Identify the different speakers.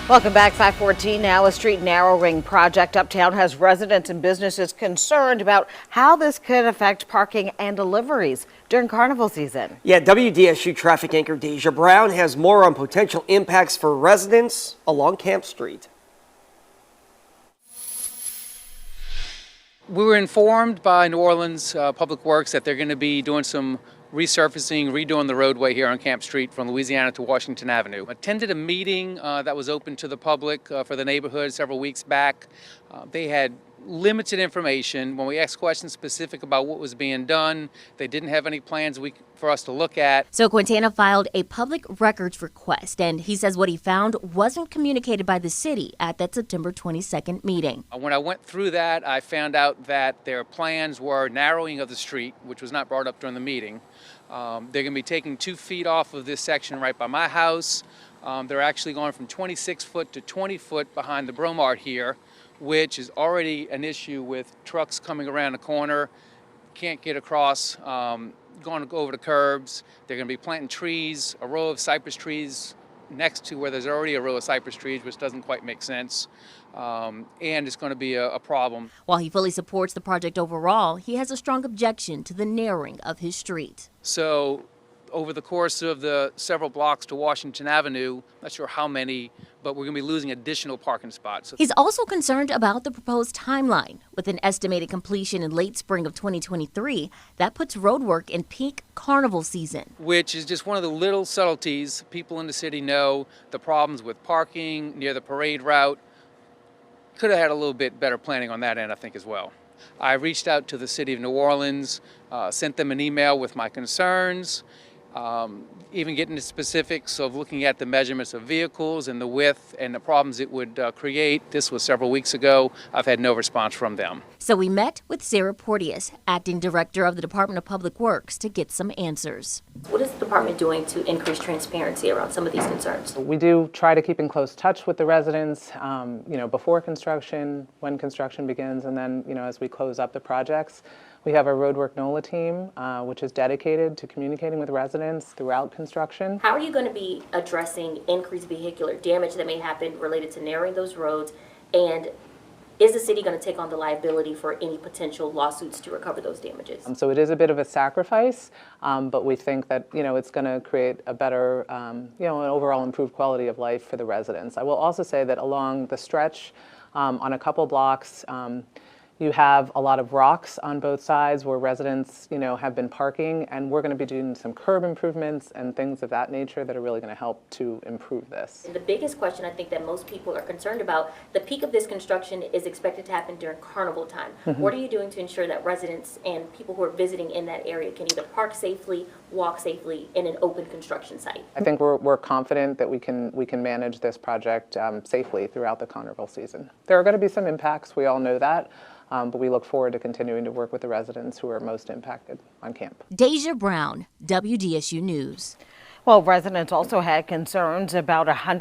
Speaker 1: Welcome back. 514 now. A street narrowing project uptown has residents and businesses concerned about how this could affect parking and deliveries during carnival season.
Speaker 2: Yeah, WDSU traffic anchor Deja Brown has more on potential impacts for residents along Camp Street.
Speaker 3: We were informed by New Orleans Public Works that they're going to be doing some resurfacing, redoing the roadway here on Camp Street from Louisiana to Washington Avenue. Attended a meeting that was open to the public for the neighborhood several weeks back. They had limited information. When we asked questions specific about what was being done, they didn't have any plans for us to look at.
Speaker 4: So Quintana filed a public records request, and he says what he found wasn't communicated by the city at that September 22nd meeting.
Speaker 3: When I went through that, I found out that their plans were narrowing of the street, which was not brought up during the meeting. They're going to be taking 2 feet off of this section right by my house. They're actually going from 26 foot to 20 foot behind the Bromart here, which is already an issue with trucks coming around the corner, can't get across, going to go over the curbs. They're going to be planting trees, a row of cypress trees next to where there's already a row of cypress trees, which doesn't quite make sense. And it's going to be a problem.
Speaker 4: While he fully supports the project overall, he has a strong objection to the narrowing of his street.
Speaker 3: So over the course of the several blocks to Washington Avenue, not sure how many, but we're going to be losing additional parking spots.
Speaker 4: He's also concerned about the proposed timeline. With an estimated completion in late spring of 2023, that puts roadwork in peak carnival season.
Speaker 3: Which is just one of the little subtleties. People in the city know the problems with parking near the parade route. Could have had a little bit better planning on that end, I think, as well. I reached out to the city of New Orleans, sent them an email with my concerns, even getting the specifics of looking at the measurements of vehicles and the width and the problems it would create. This was several weeks ago. I've had no response from them.
Speaker 4: So we met with Sarah Porteous, acting director of the Department of Public Works, to get some answers.
Speaker 5: What is the department doing to increase transparency around some of these concerns?
Speaker 6: We do try to keep in close touch with the residents, before construction, when construction begins, and then, as we close up the projects. We have our Roadwork NOLA team, which is dedicated to communicating with residents throughout construction.
Speaker 5: How are you going to be addressing increased vehicular damage that may happen related to narrowing those roads? And is the city going to take on the liability for any potential lawsuits to recover those damages?
Speaker 6: So it is a bit of a sacrifice, but we think that, it's going to create a better, an overall improved quality of life for the residents. I will also say that along the stretch, on a couple blocks, you have a lot of rocks on both sides where residents, have been parking, and we're going to be doing some curb improvements and things of that nature that are really going to help to improve this.
Speaker 5: The biggest question I think that most people are concerned about, the peak of this construction is expected to happen during carnival time. What are you doing to ensure that residents and people who are visiting in that area can either park safely, walk safely in an open construction site?
Speaker 6: I think we're confident that we can manage this project safely throughout the carnival season. There are going to be some impacts, we all know that. But we look forward to continuing to work with the residents who are most impacted on camp.
Speaker 4: Deja Brown, WDSU News.
Speaker 1: Well, residents also had concerns about 100